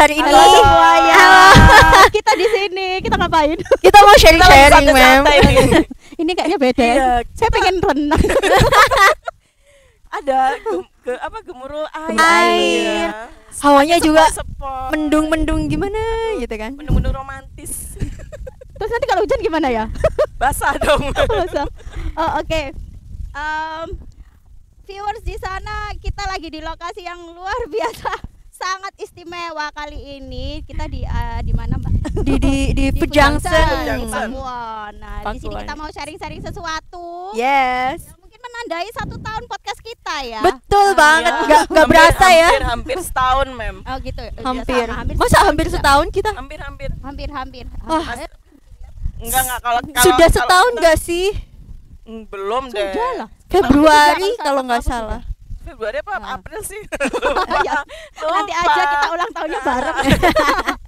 hari ini. Halo semuanya. Halo. Kita di sini, kita ngapain? Kita mau sharing-sharing, Mem. Ini kayaknya beda. Iya, Saya pengen renang. Ada gemuruh air. Air. Ya. Hawanya juga Sepot. mendung-mendung gimana gitu kan. Mendung-mendung romantis. Terus nanti kalau hujan gimana ya? Basah dong. Masa? Oh, oke. Viewers di sana, kita lagi di lokasi yang luar biasa, sangat istimewa kali ini. Kita di mana, Mbak? Di Food Junction. di Pakuwon. Nah, di sini Pakuwon. kita mau sharing-sharing sesuatu. Yes. Yang mungkin menandai 1 tahun podcast kita ya. Betul banget. Iya. Nggak berasa ya. Hampir setahun, Mem. Oh gitu. Ya, Hampir. sama, Masa hampir juga. setahun kita? Hampir. Wah. Enggak kalau Sudah setahun nggak sih? Belum deh. Sudah lah. Februari Aku kalau nggak sudah. salah. Februari apa Nah. April sih? Ya, nanti aja kita ulang tahunnya bareng.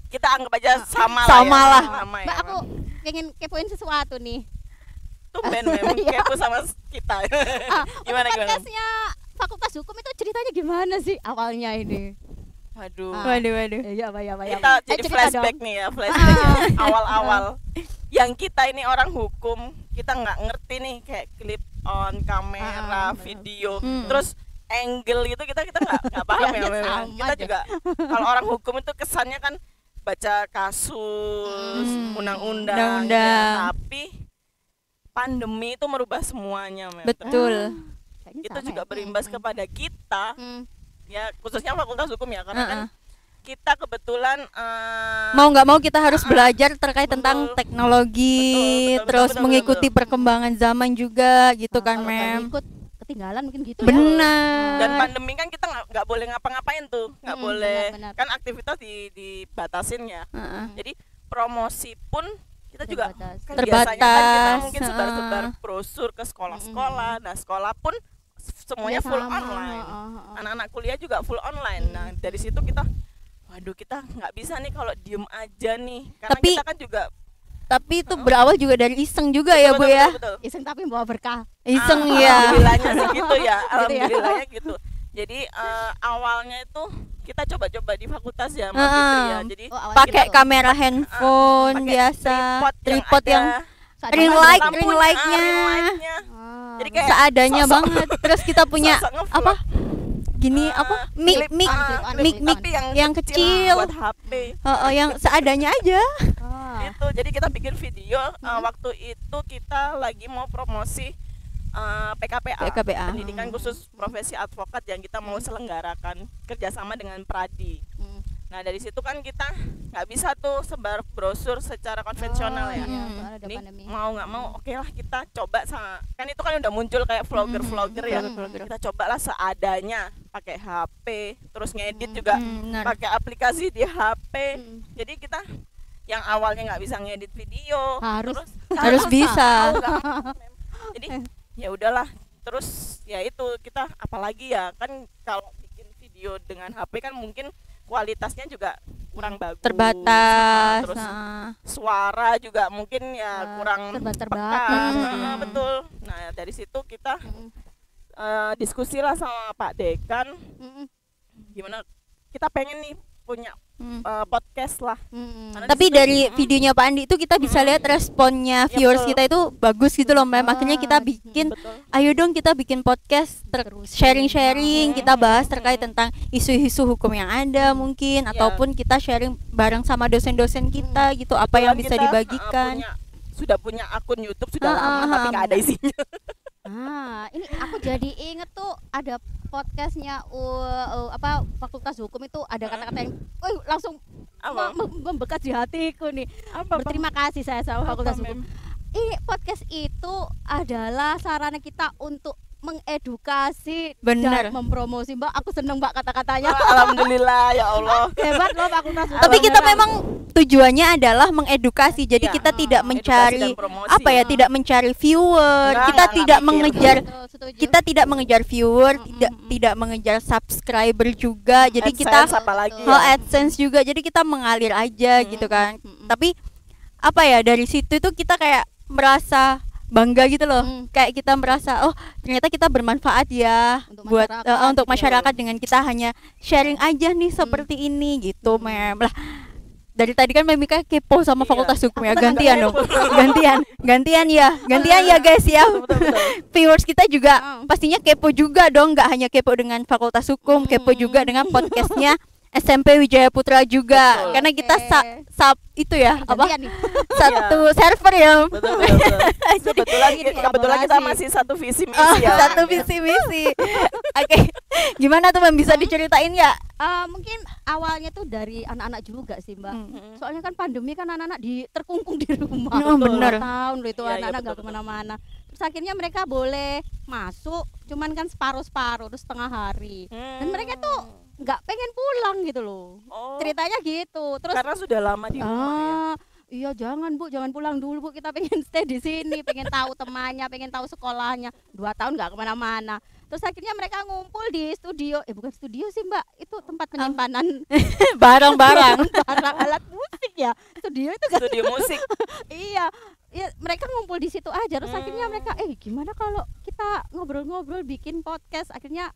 Kita anggap aja sama Sama lah. lah. Ya. Sama ya. Mbak, aku pengen kepoin sesuatu nih. tumben Mem Iya. kepo sama kita. Gimana? Podcastnya Fakultas Hukum itu ceritanya gimana sih awalnya ini? Waduh. Waduh. Iya, Pak. Kita jadi cerita flashback dong. nih ya, flashback ya. Awal-awal. Yang kita ini orang hukum, kita nggak ngerti nih kayak clip on kamera, video, terus angle gitu kita nggak paham Ya, ya. Mem. sama Kita aja. juga kalau orang hukum itu kesannya kan baca kasus, undang-undang, Undang-undang. tapi pandemi itu merubah semuanya, Mem. Betul. Kayaknya Itu sama juga ya. berimbas kepada kita, ya khususnya Fakultas Hukum ya, karena kan Uh-uh. kita kebetulan Mau nggak mau kita harus belajar terkait Betul. tentang teknologi, Betul, terus betul, mengikuti betul. perkembangan zaman juga gitu kan, Kalau nggak Mem. ikut ketinggalan mungkin gitu ya. Benar. dan pandemi kan kita nggak boleh ngapa-ngapain tuh, nggak boleh benar. kan aktivitas dibatasin ya. Heeh. Jadi promosi pun kita juga Terbatas. kan biasanya kan kita Terbatas, mungkin sebar-sebar brosur ke sekolah-sekolah. Nah sekolah pun semuanya Ya, full sama. online. Oh. Anak-anak kuliah juga full online. Nah dari situ kita, waduh kita nggak bisa nih kalau diem aja nih, karena Tapi- kita kan juga Tapi itu berawal juga dari iseng juga ya, Bu ya. betul. Iseng tapi bawa berkah. Iseng ya. Alhamdulillahnya sih gitu ya. ya. Alhamdulillahnya gitu. Jadi awalnya itu kita coba-coba di fakultas ya, Mbak Fitri ya. Jadi Oh, awalnya Pakai gitu. kamera handphone pakai biasa, tripod yang Seadanya ring aja. light, lampunya, ring lightnya. ring lightnya. Ah, Jadi kayak Seadanya sosok- banget. Terus kita punya sosok ngevlog. apa? Gini apa? Mic Clip- mic clip-on, mic clip-on. mic tapi yang kecil. buat HP. Yang seadanya aja. Ah. Itu jadi kita bikin video waktu itu kita lagi mau promosi PKPA, PKPA. pendidikan khusus profesi advokat yang kita mau selenggarakan kerjasama dengan Pradi. Nah dari situ kan kita nggak bisa tuh sebar brosur secara konvensional ya. Iya, soalnya ada Ini pandemi. mau nggak mau oke lah kita coba sama, kan itu kan udah muncul kayak vlogger ya. Kita cobalah seadanya pakai HP, terus ngedit juga Benar. pakai aplikasi di HP. Jadi kita yang awalnya nggak bisa ngedit video Harus. terus Harus bisa. tahu nggak mau, Mem. Jadi ya udahlah, terus ya itu kita apalagi ya kan kalau bikin video dengan HP kan mungkin kualitasnya juga kurang bagus, Terbatas. terus Nah. suara juga mungkin ya kurang terbatas. peka. Betul. Nah dari situ kita diskusi lah sama Pak Dekan, gimana kita pengen nih punya podcast lah. Karena Tapi di situ- dari videonya Pak Andi itu kita bisa lihat responnya Ya, viewers betul. kita itu bagus gitu loh, Mem. Akhirnya kita bikin, betul. ayo dong kita bikin podcast sharing-sharing, kita bahas terkait tentang isu-isu hukum yang ada mungkin, ataupun kita sharing bareng sama dosen-dosen kita gitu, apa yang Kebetulan bisa kita, dibagikan. sudah punya akun YouTube sudah lama tapi nggak ada isinya. Ini aku jadi inget tuh ada podcastnya Fakultas Hukum itu ada kata-kata yang langsung Apa? membekas di hatiku nih. Apa, Berterima kasih saya sama Apa, Fakultas Mem? Hukum. Ini podcast itu adalah sarana kita untuk mengedukasi Bener. dan mempromosi. Mbak, aku seneng Mbak kata-katanya. Alhamdulillah ya Allah. Hebat loh Fakultas Hukum. Tapi kita memang tujuannya adalah mengedukasi. Jadi Iya, kita tidak edukasi mencari dan promosi. apa ya, tidak mencari viewer. Enggak, Kita enggak tidak mikir. mengejar Betul, setuju. kita tidak mengejar viewer, tidak mengejar subscriber juga. Jadi kita AdSense apalagi Betul. ya. AdSense juga. Jadi kita mengalir aja gitu kan. Tapi apa ya, dari situ itu kita kayak merasa bangga gitu loh. Kayak kita merasa oh ternyata kita bermanfaat ya untuk masyarakat dengan kita hanya sharing aja nih seperti ini gitu, Mem. Lah dari tadi kan Memika kepo sama Fakultas Hukum ya. Gantian dong. Gantian ya guys ya. Viewers kita juga pastinya kepo juga dong, nggak hanya kepo dengan Fakultas Hukum, kepo juga dengan podcastnya SMP Wijaya Putra juga. Betul. Karena kita itu ya satu server ya. Betul. Kebetulan kita masih satu visi misi ya. Satu visi misi. Oke. Gimana tuh Mbak, bisa diceritain ya? Mungkin awalnya tuh dari anak-anak juga sih Mbak. Soalnya kan pandemi kan anak-anak terkungkung di rumah. Bener. Tahun loh itu anak-anak nggak kemana-mana. Terus akhirnya mereka boleh masuk, cuman kan separuh terus setengah hari. Dan mereka tuh nggak pengen pulang gitu loh. Ceritanya gitu. Terus karena sudah lama di rumah ya. Iya jangan pulang dulu Bu, kita pengen stay di sini, pengen tahu temannya, pengen tahu sekolahnya. 2 tahun nggak kemana-mana. Terus akhirnya mereka ngumpul di studio, bukan studio sih Mbak, itu tempat penyimpanan barang-barang alat musik ya. Studio itu kan studio musik. Iya, mereka ngumpul di situ aja. Terus akhirnya mereka gimana kalau kita ngobrol-ngobrol bikin podcast. Akhirnya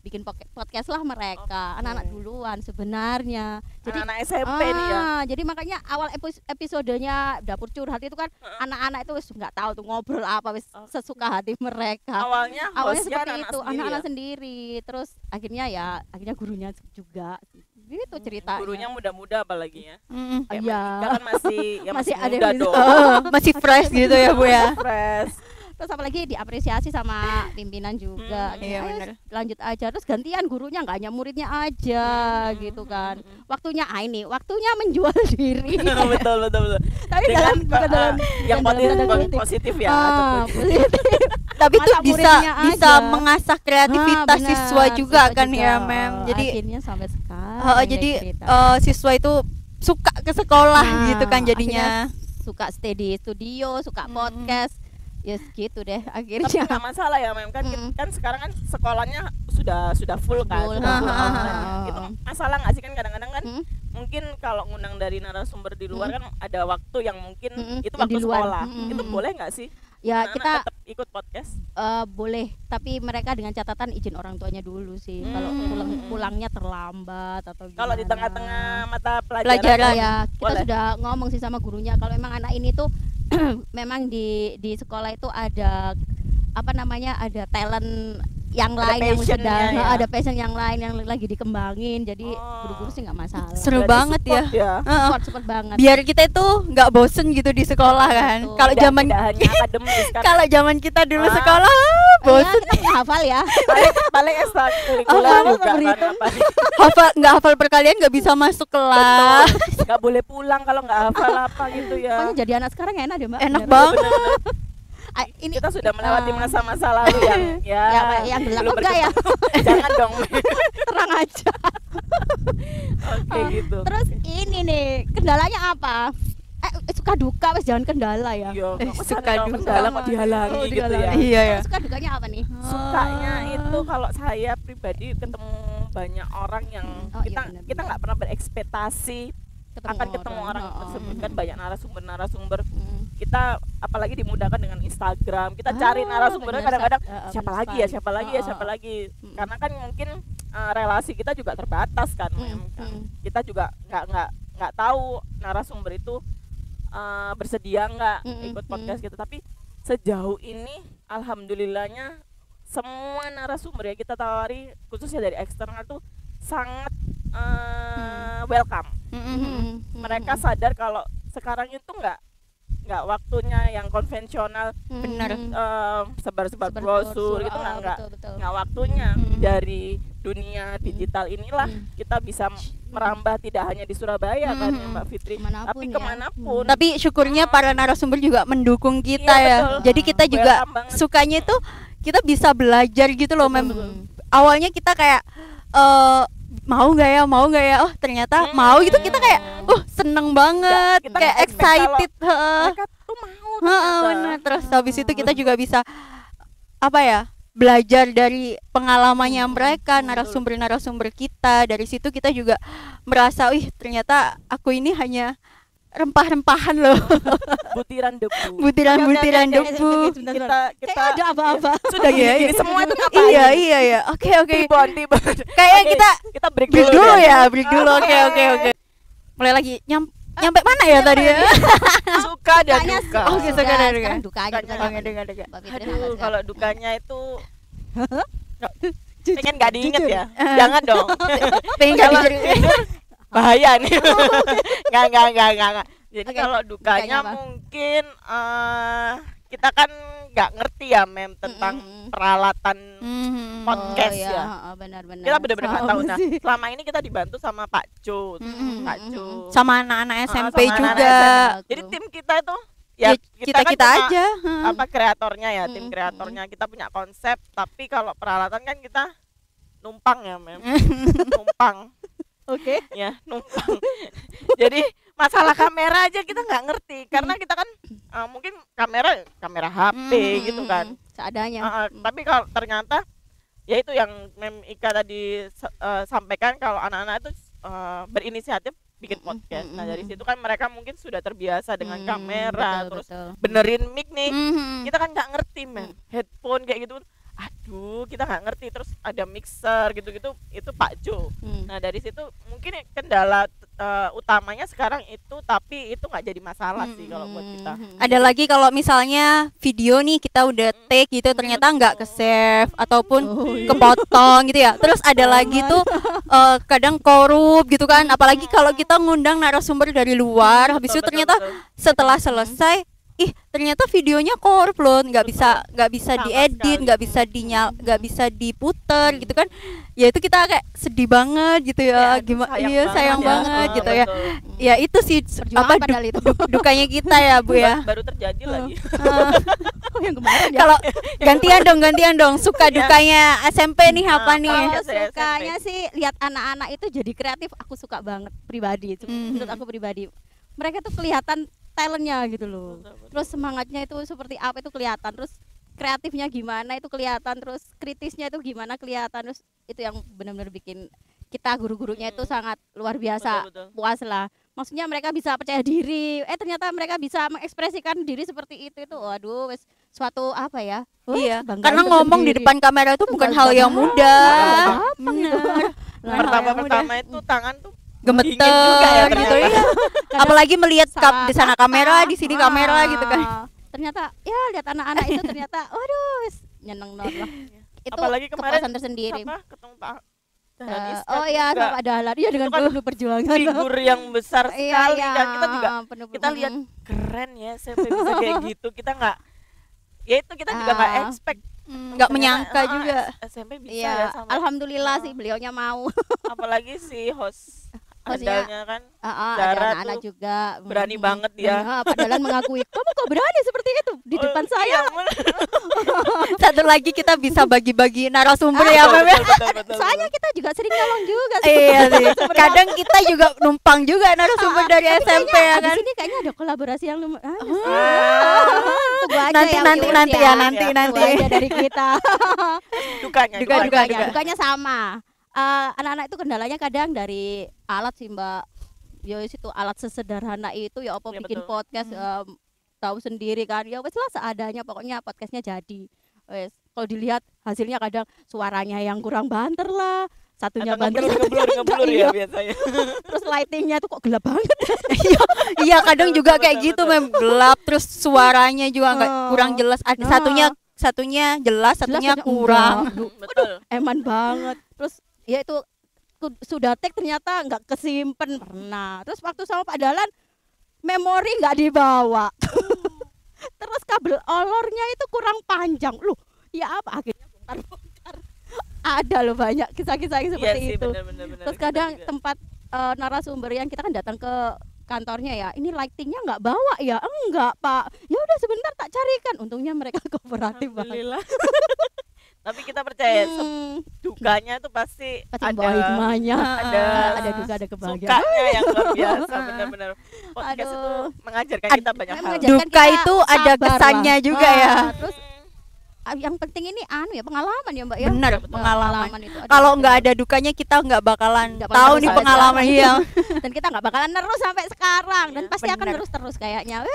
bikin podcast lah mereka. Anak-anak duluan sebenarnya. Jadi anak SMP nih ya. Jadi makanya awal episodenya Dapur Curhat itu kan anak-anak itu wis nggak tahu tuh ngobrol apa, wis sesuka hati mereka. Awalnya seperti itu, anak-anak sendiri. Terus akhirnya gurunya juga. Gitu ceritanya. Gurunya muda-muda apalagi ya. Iya. Kan masih ada muda dong. Masih fresh gitu ya Bu ya. Fresh. Terus apalagi diapresiasi sama pimpinan juga. Iya benar. Lanjut aja, terus gantian gurunya, nggak hanya muridnya aja gitu kan. Waktunya menjual diri. betul. Tapi dalam yang positif ya. Positif. Tapi itu bisa mengasah kreativitas siswa juga kan ya Mem. Jadi akhirnya sampai sekarang. Jadi siswa itu suka ke sekolah gitu kan jadinya. Suka stay di studio, suka podcast. Yes gitu deh akhirnya. Tapi nggak masalah ya Mem, kan kan sekarang kan sekolahnya sudah full kan. Itu masalah nggak sih, kan kadang-kadang kan mungkin kalau ngundang dari narasumber di luar kan ada waktu yang mungkin itu waktu sekolah. Itu boleh nggak sih? Ya kita tetap ikut podcast. Boleh, tapi mereka dengan catatan izin orang tuanya dulu sih. Kalau pulangnya terlambat atau gimana. Kalau di tengah-tengah mata pelajaran ya kita sudah ngomong sih sama gurunya kalau memang anak ini tuh memang di sekolah itu ada ada talent yang lain yang sedang ada passion yang lain yang lagi dikembangin, jadi guru-guru sih nggak masalah. Seru banget ya. Support banget. Biar kita itu nggak bosen gitu di sekolah kan. Kalau zaman kalau zaman kita dulu sekolah bosen. Kita menghafal ya. Paling ekstrakurikuler juga kan. Hafal perkalian nggak bisa masuk kelas. Nggak boleh pulang kalau nggak hafal apa gitu ya. Pokoknya jadi anak sekarang enak deh Mbak. Enak banget. Ini kita sudah melewati masa-masa lalu yang gelap enggak ya? Jangan dong. Terang aja. Oke gitu. Terus ini nih, kendalanya apa? Suka duka jangan kendala ya. Suka kendala kok dihalangi gitu ya. Iya ya. Suka dukanya apa nih? Sukanya itu kalau saya pribadi ketemu banyak orang yang kita nggak pernah berekspektasi akan ketemu orang tersebut, kan banyak narasumber. Kita apalagi dimudahkan dengan Instagram, kita cari narasumbernya kadang-kadang siapa lagi karena kan mungkin relasi kita juga terbatas kan. Kita juga nggak tahu narasumber itu bersedia nggak ikut podcast kita. Tapi sejauh ini alhamdulillahnya semua narasumber yang kita tawari khususnya dari eksternal tuh sangat welcome. Mereka sadar kalau sekarang itu nggak waktunya yang konvensional, benar, sebar-sebar brosur itu nggak waktunya. Dari dunia digital inilah kita bisa merambah tidak hanya di Surabaya kan ya Mbak Fitri, tapi kemanapun. Tapi syukurnya para narasumber juga mendukung kita ya. Betul. Jadi kita juga sukanya itu kita bisa belajar gitu loh. Awalnya kita kayak mau nggak ya, oh ternyata mau gitu, kita kayak seneng banget, kayak excited. Mereka tuh mau. Bener. Terus habis itu kita juga bisa belajar dari pengalamannya mereka, narasumber kita. Dari situ kita juga merasa ternyata aku ini hanya rempah-rempahan loh. Butiran debu. Butiran debu. Kita ada apa-apa. Sudah gini semua itu ngapain? Iya. Oke. Tibon. Kayak kita break dulu ya. Break dulu. Oke. Mulai lagi nyampe mana ya tadi ya? Suka dan duka. Oke, suka dan duka. Dukanya. Aduh, kalau dukanya itu pengen gak diinget ya. Jangan dong. Pengen gak diinget. Bahaya nih. Enggak. Jadi kalau dukanya mungkin kita kan nggak ngerti ya tentang peralatan podcast ya. Benar-benar. Kita benar-benar nggak tahu. Nah, selama ini kita dibantu sama Pak Jo, sama anak-anak SMP juga. SMP. Jadi tim kita itu ya kita kan aja. Apa kreatornya ya, tim kreatornya kita punya konsep, tapi kalau peralatan kan kita numpang ya, numpang. Oke. Ya, numpang. Jadi masalah kamera aja kita nggak ngerti karena kita kan mungkin kamera HP gitu kan seadanya. Tapi kalau ternyata ya itu yang Mem Ika tadi sampaikan, kalau anak-anak itu berinisiatif bikin podcast. Nah dari situ kan mereka mungkin sudah terbiasa dengan kamera, terus benerin mic nih. Kita kan nggak ngerti headphone kayak gitu. Aduh, kita nggak ngerti. Terus ada mixer gitu-gitu, itu Pak Jo. Nah dari situ mungkin kendala utamanya sekarang itu, tapi itu nggak jadi masalah sih kalau buat kita. Ada lagi kalau misalnya video nih kita udah take gitu ternyata nggak ke save ataupun kepotong gitu ya. Terus ada lagi tuh kadang korup gitu kan. Apalagi kalau kita ngundang narasumber dari luar, habis itu ternyata setelah selesai ternyata videonya korup loh, nggak bisa diedit, nggak bisa diputer gitu kan. Ya itu kita kayak sedih banget gitu ya, gimana sayang banget gitu ya. Ya itu sih apa dukanya kita ya Bu ya. Baru terjadi lagi. Yang kemarin ya. Kalau gantian dong suka dukanya SMP nih apa nih? Kalau sukanya sih lihat anak-anak itu jadi kreatif, aku suka banget pribadi. Menurut aku pribadi, mereka tuh kelihatan talentnya gitu loh. Terus semangatnya itu seperti apa itu kelihatan, terus kreatifnya gimana itu kelihatan, terus kritisnya itu gimana kelihatan. Terus itu yang benar-benar bikin kita guru-gurunya itu sangat luar biasa. Puas lah. Maksudnya mereka bisa percaya diri. Ternyata mereka bisa mengekspresikan diri seperti itu. Waduh, suatu apa ya? Iya. Karena ngomong di depan kamera itu bukan hal yang mudah. Pertama itu tangan tuh gemeter juga ya, gitu ya. Apalagi melihat di sana kamera, di sini kamera gitu kan. Ternyata ya lihat anak-anak itu ternyata waduh nyeneng banget lah. Itu apalagi kemarin kepuasan tersendiri. Ketemu Pak oh iya, Pak Dahlan. Iya dengan penuh perjuangan. Figur yang besar sekali kan. Kita juga kita lihat keren ya SMP bisa kayak gitu. Kita nggak ya itu kita juga nggak expect, nggak menyangka juga SMP bisa ya sama. Alhamdulillah sih beliaunya mau. Apalagi si host andalnya kan Zara anak juga berani banget dia. Padahal mengakui kamu kok berani seperti itu di depan saya. Satu lagi kita bisa bagi-bagi narasumber ya betul. Soalnya kita juga sering nolong juga sih. Iya sih. Kadang kita juga numpang juga narasumber dari SMP ya kan. Di sini kayaknya ada kolaborasi yang nanti dari kita. Dukanya sama. Anak-anak itu kendalanya kadang dari alat sih Mbak. Ya itu alat sesederhana itu ya apa bikin betul. Podcast tahu sendiri kan. Ya wes lah seadanya, pokoknya podcastnya jadi. Wes kalau dilihat hasilnya kadang suaranya yang kurang banter lah. Satunya banter ngeblur ya biasanya. Terus lightingnya tuh kok gelap banget. Iya kadang juga kayak gitu gelap, terus suaranya juga kurang jelas. Satunya jelas, satunya kurang. Betul. Eman banget. Terus ya itu sudah take ternyata nggak kesimpen pernah. Terus waktu sama Pak Dahlan memori nggak dibawa. Terus kabel olornya itu kurang panjang. Loh, ya apa akhirnya bongkar. Ada loh banyak kisah-kisah seperti sih, itu. bener. Terus kadang tempat narasumber yang kita kan datang ke kantornya ya, ini lightingnya nggak bawa ya, enggak Pak, ya udah sebentar tak carikan. Untungnya mereka kooperatif banget. Tapi kita percaya dukanya tuh pasti ada hikmahnya, ada duka ada kebahagiaan. Sukanya yang luar biasa, benar-benar. Podcast itu mengajarkan kita banyak hal. Duka itu ada kesannya juga ya. Terus yang penting ini ya pengalaman ya Mbak ya. Benar, pengalaman itu. Kalau nggak ada dukanya kita nggak bakalan tahu nih pengalaman iya. Dan kita nggak bakalan terus sampai sekarang dan pasti akan terus kayaknya.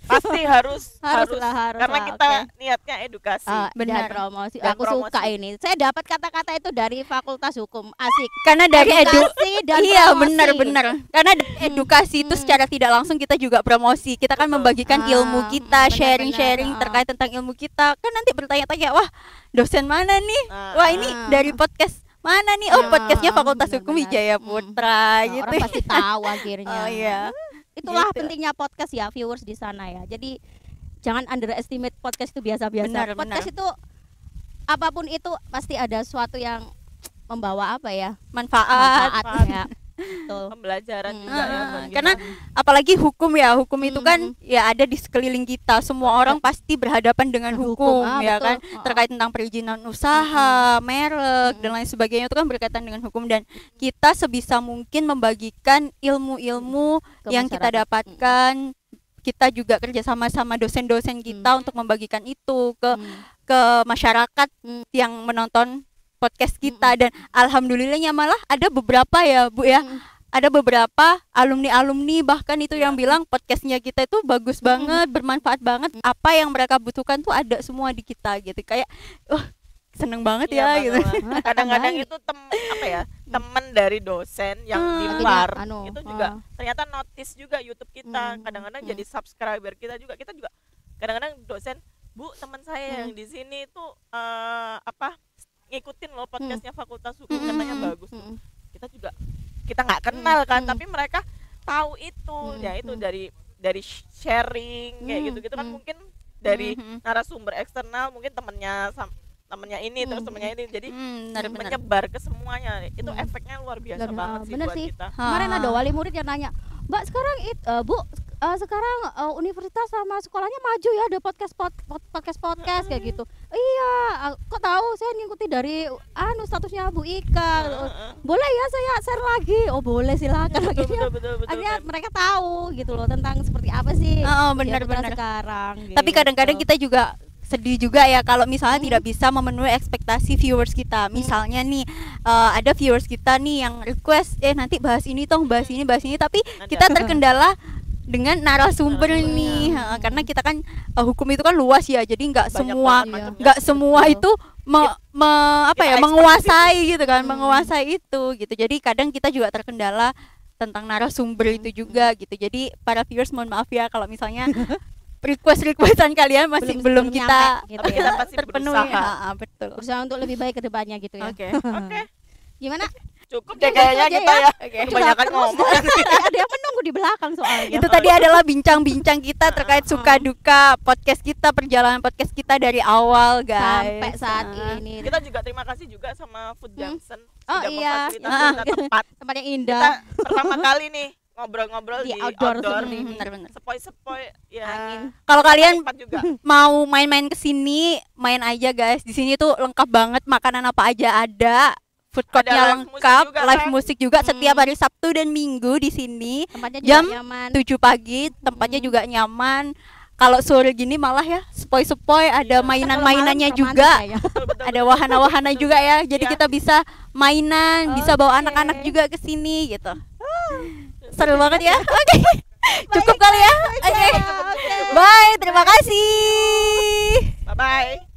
Pasti harus karena kita niatnya edukasi. Benar, promosi. Aku suka ini. Saya dapat kata-kata itu dari Fakultas Hukum. Asik. Karena dari edukasi dan iya, promosi. benar. Karena edukasi itu secara tidak langsung kita juga promosi. Kita kan membagikan ilmu kita, sharing-sharing terkait tentang ilmu kita. Kan nanti bertanya-tanya, wah, dosen mana nih? Wah, ini dari podcast mana nih? Oh, podcastnya Fakultas Hukum Wijaya Putra gitu. Orang pasti tahu akhirnya. Oh iya. Itulah pentingnya podcast ya, viewers di sana ya. Jadi jangan underestimate podcast itu biasa-biasa. Podcast itu apapun itu pasti ada sesuatu yang membawa apa ya? Manfaatnya. Pembelajaran juga ya. Karena apalagi hukum ya, hukum itu kan ya ada di sekeliling kita. Semua orang pasti berhadapan dengan hukum ya kan, terkait tentang perizinan usaha, merek dan lain sebagainya itu kan berkaitan dengan hukum, dan kita sebisa mungkin membagikan ilmu-ilmu yang kita dapatkan. Kita juga kerja sama dosen-dosen kita untuk membagikan itu ke masyarakat yang menonton podcast kita. Dan alhamdulillahnya malah ada beberapa ya Bu ya, ada beberapa alumni bahkan itu yang bilang podcastnya kita itu bagus banget, bermanfaat banget, apa yang mereka butuhkan tuh ada semua di kita gitu. Kayak seneng banget ya gitu. Kadang-kadang itu teman dari dosen yang di luar itu juga ternyata notice juga YouTube kita, kadang-kadang jadi subscriber kita juga kadang-kadang dosen, Bu, teman saya yang di sini tuh ngikutin loh podcastnya Fakultas Hukum, katanya bagus. Kita nggak kenal kan, tapi mereka tahu itu ya, itu dari sharing kayak gitu kan, mungkin dari narasumber eksternal, mungkin temennya ini terus temennya ini, jadi menyebar ke semuanya. Itu efeknya luar biasa banget sih buat kita. Kemarin ada wali murid yang nanya, Mbak, sekarang Bu, sekarang universitas sama sekolahnya maju ya, ada podcast kayak gitu. Iya, kok tahu? Saya ngikuti dari statusnya Bu Ika. Boleh ya saya share lagi? Oh boleh, silakan. Betul. Akhirnya mereka tahu gitu loh tentang seperti apa sih benar sekarang. Tapi kadang-kadang kita juga sedih juga ya kalau misalnya tidak bisa memenuhi ekspektasi viewers kita. Misalnya nih ada viewers kita nih yang request nanti bahas ini tapi kita terkendala dengan narasumber nih, karena kita kan hukum itu kan luas ya, jadi nggak semua itu menguasai gitu kan, menguasai itu gitu. Jadi kadang kita juga terkendala tentang narasumber itu juga gitu. Jadi para viewers mohon maaf ya kalau misalnya requestan kalian masih belum kita gitu tapi kita pasti terpenuhi. berusaha. Berusaha untuk lebih baik ke depannya gitu ya. Oke. Gimana? Cukup deh kayaknya kita ya. Kebanyakan ngomong. Ada yang menunggu di belakang soalnya. Itu tadi adalah bincang-bincang kita terkait suka duka podcast kita, perjalanan podcast kita dari awal guys sampai saat ini. Kita juga terima kasih juga sama Food Junction sudah memfasilitasi tempat yang indah. Kita pertama kali nih ngobrol-ngobrol di outdoor nih, benar-benar sepoi ya. Angin. Kalau kalian mau main-main ke sini, main aja guys. Di sini tuh lengkap banget, makanan apa aja ada. Food courtnya lengkap, live musik juga setiap hari Sabtu dan Minggu di sini. Jam 7 pagi, tempatnya juga nyaman. Kalau sore gini malah ya sepoi-sepoi, ada mainan-mainannya juga. Ada wahana-wahana juga ya. Jadi kita bisa mainan, bisa bawa anak-anak juga ke sini gitu. Seru banget ya. Oke. Cukup kali ya. Oke. Bye, terima kasih. Bye bye.